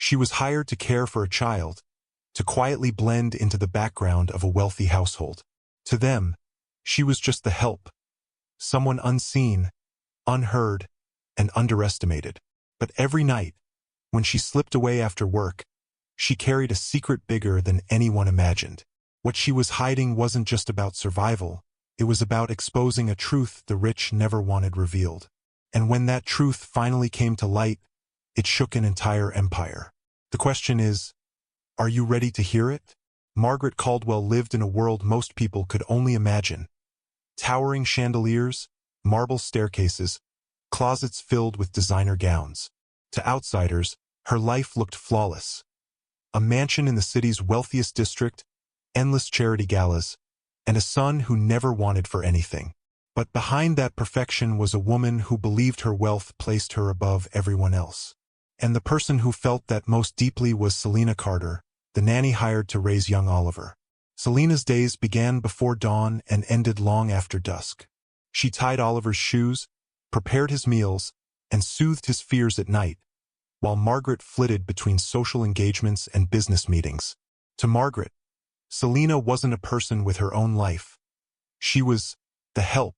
She was hired to care for a child, to quietly blend into the background of a wealthy household. To them, she was just the help, someone unseen, unheard, and underestimated. But every night, when she slipped away after work, she carried a secret bigger than anyone imagined. What she was hiding wasn't just about survival, it was about exposing a truth the rich never wanted revealed. And when that truth finally came to light, it shook an entire empire. The question is, are you ready to hear it? Margaret Caldwell lived in a world most people could only imagine. Towering chandeliers, marble staircases, closets filled with designer gowns. To outsiders, her life looked flawless. A mansion in the city's wealthiest district, endless charity galas, and a son who never wanted for anything. But behind that perfection was a woman who believed her wealth placed her above everyone else. And the person who felt that most deeply was Selena Carter, the nanny hired to raise young Oliver. Selena's days began before dawn and ended long after dusk. She tied Oliver's shoes, prepared his meals, and soothed his fears at night, while Margaret flitted between social engagements and business meetings. To Margaret, Selena wasn't a person with her own life. She was the help.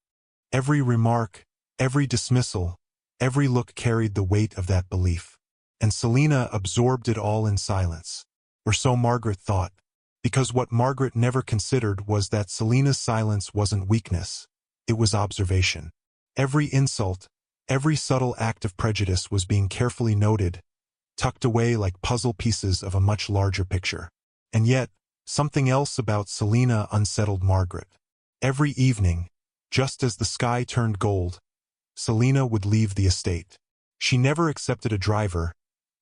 Every remark, every dismissal, every look carried the weight of that belief. And Selena absorbed it all in silence. Or so Margaret thought, because what Margaret never considered was that Selena's silence wasn't weakness, it was observation. Every insult, every subtle act of prejudice was being carefully noted, tucked away like puzzle pieces of a much larger picture. And yet, something else about Selena unsettled Margaret. Every evening, just as the sky turned gold, Selena would leave the estate. She never accepted a driver,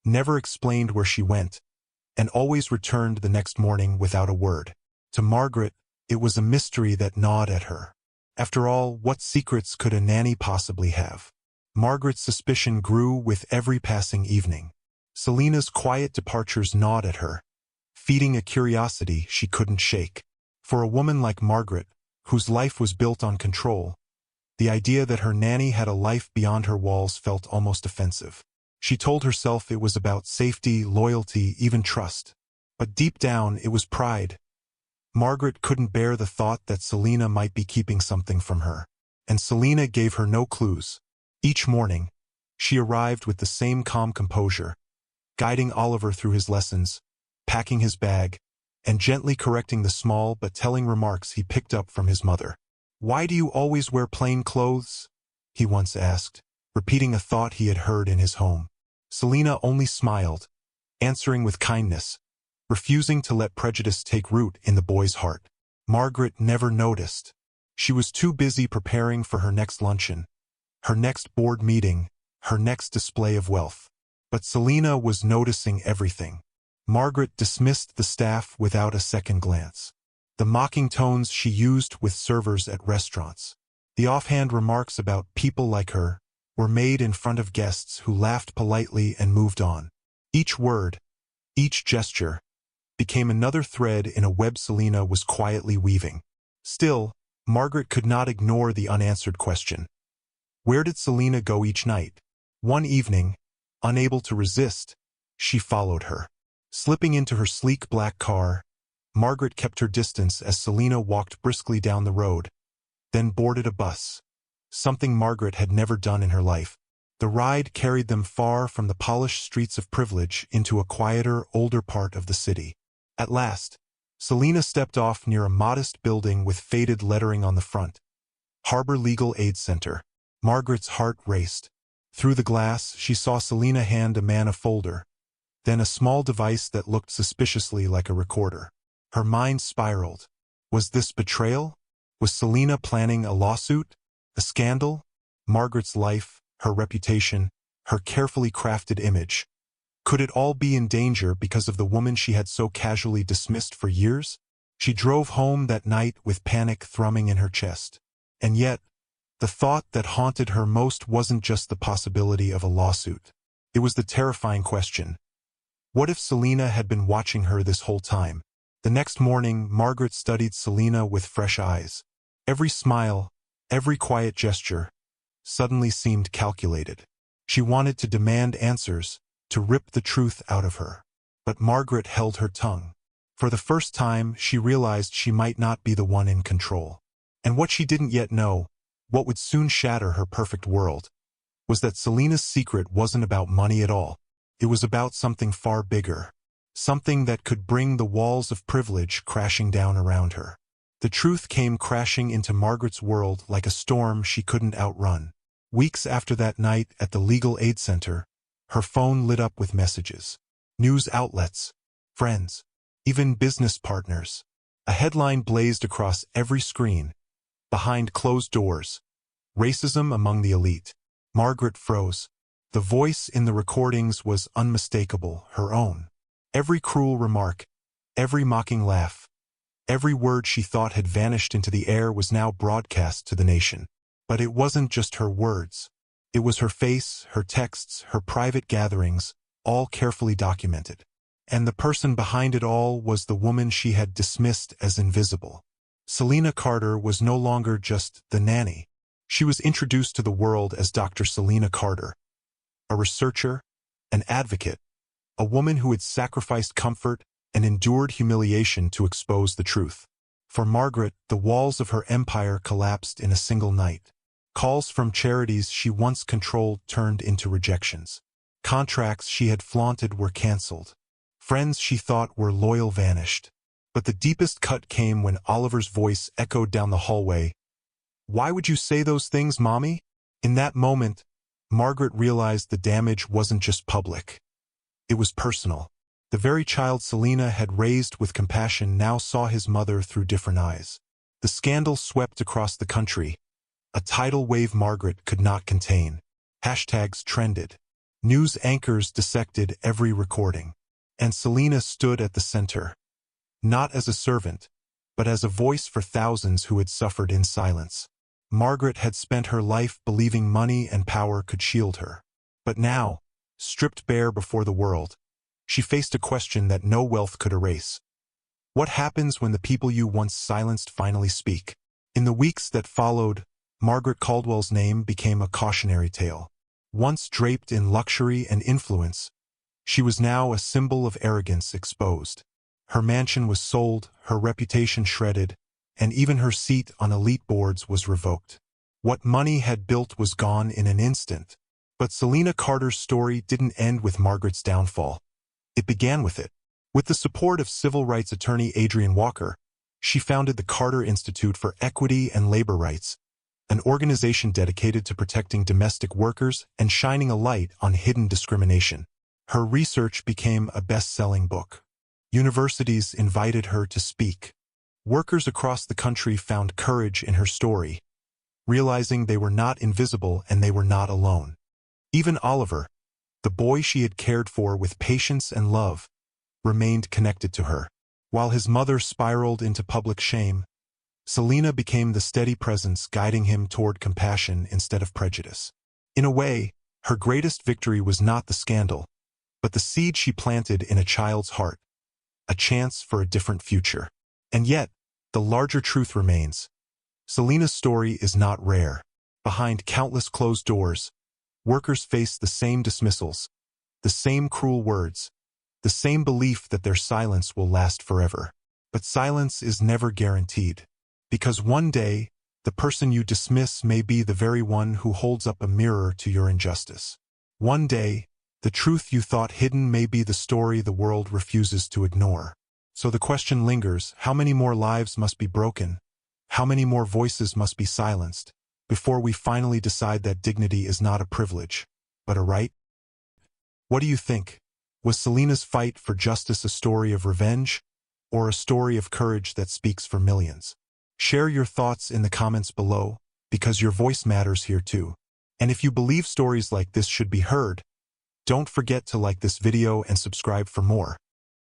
never explained where she went, and always returned the next morning without a word. To Margaret, it was a mystery that gnawed at her. After all, what secrets could a nanny possibly have? Margaret's suspicion grew with every passing evening. Selena's quiet departures gnawed at her, feeding a curiosity she couldn't shake. For a woman like Margaret, whose life was built on control, the idea that her nanny had a life beyond her walls felt almost offensive. She told herself it was about safety, loyalty, even trust. But deep down, it was pride. Margaret couldn't bear the thought that Selena might be keeping something from her. And Selena gave her no clues. Each morning, she arrived with the same calm composure, guiding Oliver through his lessons, packing his bag, and gently correcting the small but telling remarks he picked up from his mother. "Why do you always wear plain clothes?" he once asked, repeating a thought he had heard in his home. Selena only smiled, answering with kindness, refusing to let prejudice take root in the boy's heart. Margaret never noticed. She was too busy preparing for her next luncheon, her next board meeting, her next display of wealth. But Selena was noticing everything. Margaret dismissed the staff without a second glance. The mocking tones she used with servers at restaurants, the offhand remarks about people like her, were made in front of guests who laughed politely and moved on. Each word, each gesture, became another thread in a web Selena was quietly weaving. Still, Margaret could not ignore the unanswered question. Where did Selena go each night? One evening, unable to resist, she followed her. Slipping into her sleek black car, Margaret kept her distance as Selena walked briskly down the road, then boarded a bus, something Margaret had never done in her life. The ride carried them far from the polished streets of privilege into a quieter, older part of the city. At last, Selena stepped off near a modest building with faded lettering on the front. Harbor Legal Aid Center. Margaret's heart raced. Through the glass, she saw Selena hand a man a folder, then a small device that looked suspiciously like a recorder. Her mind spiraled. Was this betrayal? Was Selena planning a lawsuit? A scandal? Margaret's life, her reputation, her carefully crafted image. Could it all be in danger because of the woman she had so casually dismissed for years? She drove home that night with panic thrumming in her chest. And yet, the thought that haunted her most wasn't just the possibility of a lawsuit. It was the terrifying question. What if Selena had been watching her this whole time? The next morning, Margaret studied Selena with fresh eyes. Every smile, every quiet gesture, suddenly seemed calculated. She wanted to demand answers, to rip the truth out of her. But Margaret held her tongue. For the first time, she realized she might not be the one in control. And what she didn't yet know, what would soon shatter her perfect world, was that Selena's secret wasn't about money at all. It was about something far bigger. Something that could bring the walls of privilege crashing down around her. The truth came crashing into Margaret's world like a storm she couldn't outrun. Weeks after that night at the Legal Aid Center, her phone lit up with messages. News outlets, friends, even business partners. A headline blazed across every screen. Behind closed doors. Racism among the elite. Margaret froze. The voice in the recordings was unmistakable, her own. Every cruel remark, every mocking laugh, every word she thought had vanished into the air was now broadcast to the nation. But it wasn't just her words. It was her face, her texts, her private gatherings, all carefully documented. And the person behind it all was the woman she had dismissed as invisible. Selena Carter was no longer just the nanny. She was introduced to the world as Dr. Selena Carter, a researcher, an advocate, a woman who had sacrificed comfort and endured humiliation to expose the truth. For Margaret, the walls of her empire collapsed in a single night. Calls from charities she once controlled turned into rejections. Contracts she had flaunted were canceled. Friends she thought were loyal vanished. But the deepest cut came when Oliver's voice echoed down the hallway. "Why would you say those things, Mommy?" In that moment, Margaret realized the damage wasn't just public. It was personal. The very child Selena had raised with compassion now saw his mother through different eyes. The scandal swept across the country. A tidal wave Margaret could not contain. Hashtags trended. News anchors dissected every recording. And Selena stood at the center. Not as a servant, but as a voice for thousands who had suffered in silence. Margaret had spent her life believing money and power could shield her. But now, stripped bare before the world, she faced a question that no wealth could erase. What happens when the people you once silenced finally speak? In the weeks that followed, Margaret Caldwell's name became a cautionary tale. Once draped in luxury and influence, she was now a symbol of arrogance exposed. Her mansion was sold, her reputation shredded, and even her seat on elite boards was revoked. What money had built was gone in an instant. But Selena Carter's story didn't end with Margaret's downfall. It began with it. With the support of civil rights attorney Adrienne Walker, she founded the Carter Institute for Equity and Labor Rights, an organization dedicated to protecting domestic workers and shining a light on hidden discrimination. Her research became a best-selling book. Universities invited her to speak. Workers across the country found courage in her story, realizing they were not invisible and they were not alone. Even Oliver, the boy she had cared for with patience and love, remained connected to her. While his mother spiraled into public shame, Selena became the steady presence guiding him toward compassion instead of prejudice. In a way, her greatest victory was not the scandal, but the seed she planted in a child's heart, a chance for a different future. And yet, the larger truth remains. Selena's story is not rare. Behind countless closed doors, workers face the same dismissals, the same cruel words, the same belief that their silence will last forever. But silence is never guaranteed. Because one day, the person you dismiss may be the very one who holds up a mirror to your injustice. One day, the truth you thought hidden may be the story the world refuses to ignore. So the question lingers, how many more lives must be broken? How many more voices must be silenced before we finally decide that dignity is not a privilege, but a right? What do you think? Was Selena's fight for justice a story of revenge, or a story of courage that speaks for millions? Share your thoughts in the comments below, because your voice matters here too. And if you believe stories like this should be heard, don't forget to like this video and subscribe for more.